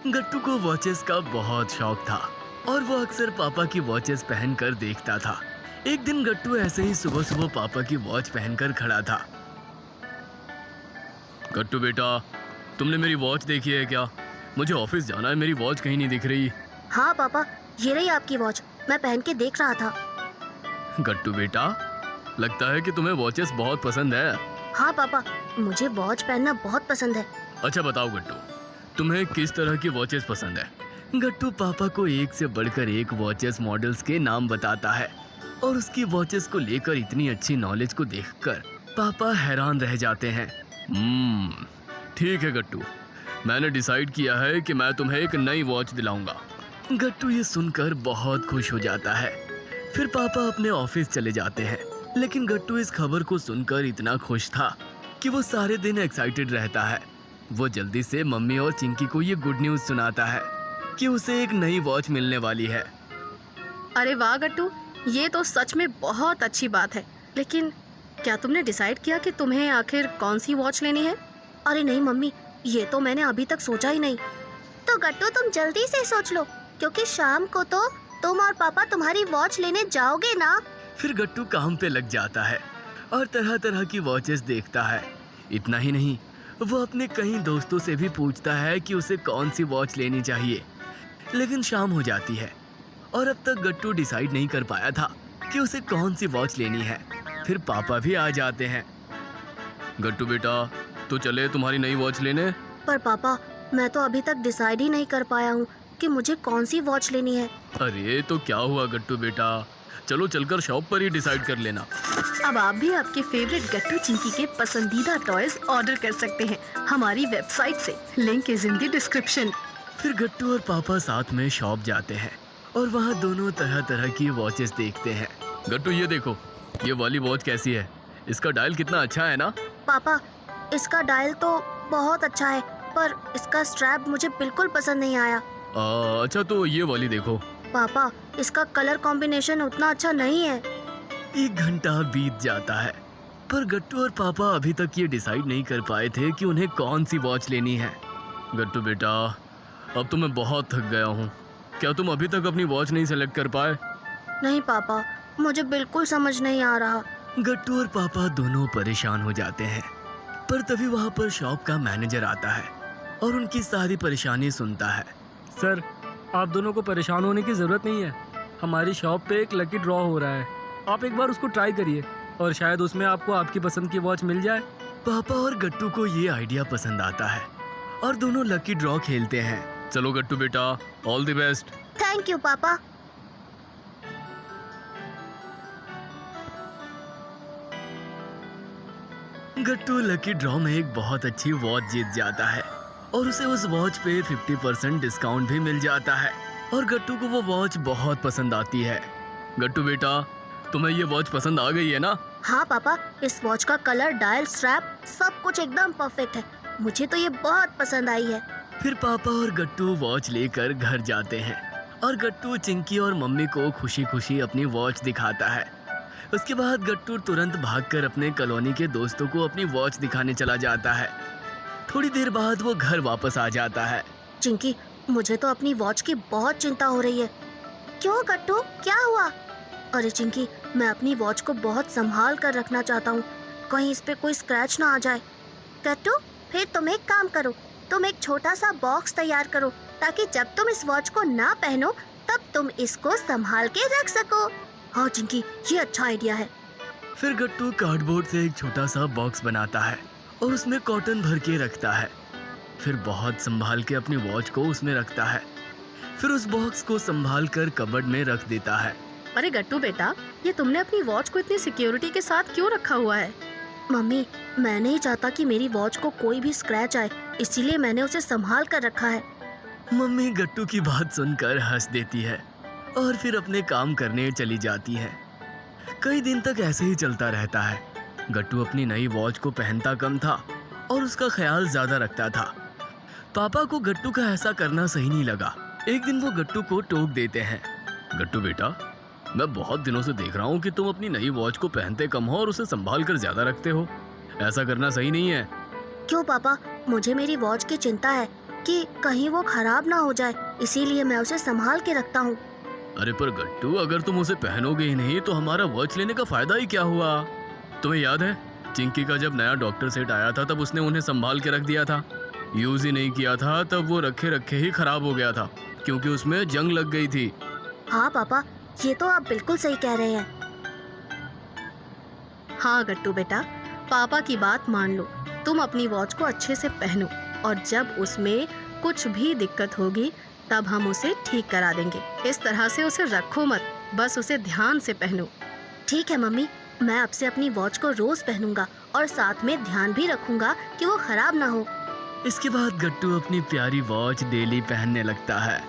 गट्टू को वॉचेस का बहुत शौक था और वो अक्सर पापा की वॉचेस पहनकर देखता था। एक दिन गट्टू ऐसे ही सुबह सुबह पापा की वॉच पहनकर खड़ा था। गट्टू बेटा, तुमने मेरी वॉच देखी है क्या? मुझे ऑफिस जाना है, मेरी वॉच कहीं नहीं दिख रही। हाँ पापा, ये रही आपकी वॉच, मैं पहन के देख रहा था। गट्टू बेटा, लगता है कि तुम्हें वॉचेस बहुत पसंद है। हाँ पापा, मुझे वॉच पहनना बहुत पसंद है। अच्छा बताओ गट्टू, तुम्हें किस तरह की वॉचेस पसंद है? गट्टू पापा को एक से बढ़कर एक वॉचेस मॉडल्स के नाम बताता है और उसकी वॉचेस को लेकर इतनी अच्छी नॉलेज को देखकर पापा हैरान रह जाते हैं। ठीक है गट्टू, मैंने डिसाइड किया है कि मैं तुम्हें एक नई वॉच दिलाऊंगा। गट्टू ये सुनकर बहुत खुश हो जाता है। फिर पापा अपने ऑफिस चले जाते हैं, लेकिन गट्टू इस खबर को सुनकर इतना खुश था कि वो सारे दिन एक्साइटेड रहता है। वो जल्दी से मम्मी और चिंकी को ये गुड न्यूज़ सुनाता है कि उसे एक नई वॉच मिलने वाली है। अरे वाह गट्टू, ये तो सच में बहुत अच्छी बात है। लेकिन क्या तुमने डिसाइड किया कि तुम्हें आखिर कौन सी वॉच लेनी है? अरे नहीं मम्मी, ये तो मैंने अभी तक सोचा ही नहीं। तो गट्टू तुम जल्दी से सोच लो, क्योंकि शाम को तो तुम और पापा तुम्हारी वॉच लेने जाओगे ना। फिर गट्टू काम पे लग जाता है और तरह तरह की वॉचेस देखता है। इतना ही नहीं, वो अपने कई दोस्तों से भी पूछता है कि उसे कौन सी वॉच लेनी चाहिए। लेकिन शाम हो जाती है और अब तक गट्टू डिसाइड नहीं कर पाया था कि उसे कौन सी वॉच लेनी है। फिर पापा भी आ जाते हैं। गट्टू बेटा, तो चले तुम्हारी नई वॉच लेने। पर पापा, मैं तो अभी तक डिसाइड ही नहीं कर पाया हूँ कि मुझे कौन सी वॉच लेनी है। अरे तो क्या हुआ गट्टू बेटा, चलो चलकर शॉप पर ही डिसाइड कर लेना। अब आप भी आपके फेवरेट गट्टू चिंकी के पसंदीदा टॉयज ऑर्डर कर सकते हैं हमारी वेबसाइट से। Link is in the description. फिर गट्टू और पापा साथ में शॉप जाते हैं और वहाँ दोनों तरह तरह की वॉचेस देखते हैं। गट्टू ये देखो, ये वाली वॉच कैसी है? इसका डायल कितना अच्छा है ना? पापा, इसका डायल तो बहुत अच्छा है, पर इसका स्ट्रैप मुझे बिल्कुल पसंद नहीं आया। अच्छा तो ये वाली देखो। पापा, इसका कलर कॉम्बिनेशन उतना अच्छा नहीं है। 1 घंटा बीत जाता है, पर गट्टू और पापा अभी तक ये डिसाइड नहीं कर पाए थे कि उन्हें कौन सी वॉच लेनी है। गट्टू बेटा, अब तो मैं बहुत थक गया हूँ। क्या तुम अभी तक अपनी वॉच नहीं सेलेक्ट कर पाए? नहीं पापा, मुझे बिल्कुल समझ नहीं आ रहा। गट्टू और पापा दोनों परेशान हो जाते हैं, पर तभी वहाँ पर शॉप का मैनेजर आता है और उनकी सारी परेशानी सुनता है। सर, आप दोनों को परेशान होने की ज़रूरत नहीं है। हमारी शॉप पे एक लकी ड्रॉ हो रहा है, आप एक बार उसको ट्राई करिए और शायद उसमें आपको आपकी पसंद की वॉच मिल जाए। पापा और गट्टू को ये आइडिया पसंद आता है और दोनों लकी ड्रॉ खेलते हैं। चलो गट्टू बेटा, all the best. Thank you पापा। गट्टू लकी ड्रॉ में एक बहुत अच्छी वॉच जीत जाता है और उसे उस वॉच पे 50% डिस्काउंट भी मिल जाता है और गट्टू को वो वॉच बहुत पसंद आती है। गट्टू बेटा, तुम्हें ये वॉच पसंद आ गई है ना? हाँ पापा, इस वॉच का कलर, डायल, स्ट्रैप सब कुछ एकदम परफेक्ट है। मुझे तो ये बहुत पसंद आई है। फिर पापा और गट्टू वॉच लेकर घर जाते हैं और गट्टू चिंकी और मम्मी को खुशी खुशी अपनी वॉच दिखाता है। उसके बाद गट्टू तुरंत भागकर अपने कॉलोनी के दोस्तों को अपनी वॉच दिखाने चला जाता है। थोड़ी देर बाद वो घर वापस आ जाता है। चिंकी, मुझे तो अपनी वॉच की बहुत चिंता हो रही है। क्यों गट्टू, क्या हुआ? अरे चिंकी, मैं अपनी वॉच को बहुत संभाल कर रखना चाहता हूँ, कहीं इस पे कोई स्क्रैच ना आ जाए। गट्टू, फिर तुम एक काम करो, तुम एक छोटा सा बॉक्स तैयार करो ताकि जब तुम इस वॉच को ना पहनो तब तुम इसको संभाल के रख सको। हाँ चिंकी, ये अच्छा आइडिया है। फिर गट्टू कार्डबोर्ड से एक छोटा सा बॉक्स बनाता है और उसमें कॉटन भर के रखता है। फिर बहुत संभाल के अपनी वॉच को उसमें रखता है। फिर उस बॉक्स को संभाल कर कबर्ड में रख देता है। अरे गट्टू बेटा, ये तुमने अपनी वॉच को इतनी सिक्योरिटी के साथ क्यों रखा हुआ है? मम्मी, मैं नहीं चाहता कि मेरी वॉच को कोई भी स्क्रैच आए, इसीलिए मैंने उसे संभाल कर रखा है। मम्मी गट्टू की बात सुनकर हंस देती है और फिर अपने काम करने चली जाती है। कई दिन तक ऐसे ही चलता रहता है। गट्टू अपनी नई वॉच को पहनता कम था और उसका ख्याल ज्यादा रखता था। पापा को गट्टू का ऐसा करना सही नहीं लगा। एक दिन वो गट्टू को टोक देते हैं। गट्टू बेटा, मैं बहुत दिनों से देख रहा हूँ कि तुम अपनी नई वॉच को पहनते कम हो और उसे संभाल कर ज्यादा रखते हो। ऐसा करना सही नहीं है। क्यों पापा, मुझे मेरी वॉच की चिंता है, कि कहीं वो खराब ना हो जाए, इसीलिए मैं उसे संभाल के रखता हूँ। अरे पर गट्टू, अगर तुम उसे पहनोगे ही नहीं तो हमारा वॉच लेने का फायदा ही क्या हुआ? तुम्हें याद है चिंकी का जब नया डॉक्टर सेट आया था तब उसने उन्हें संभाल के रख दिया था। यूज ही नहीं किया था तब वो रखे रखे ही खराब हो गया था क्योंकि उसमें जंग लग गई थी। हाँ पापा, ये तो आप बिल्कुल सही कह रहे हैं। हाँ गट्टू बेटा, पापा की बात मान लो, तुम अपनी वॉच को अच्छे से पहनो और जब उसमें कुछ भी दिक्कत होगी तब हम उसे ठीक करा देंगे। इस तरह से उसे रखो मत, बस उसे ध्यान से पहनो। ठीक है मम्मी, मैं अब से अपनी वॉच को रोज पहनूंगा और साथ में ध्यान भी रखूंगा कि वो खराब ना हो। इसके बाद गट्टू अपनी प्यारी वॉच डेली पहनने लगता है।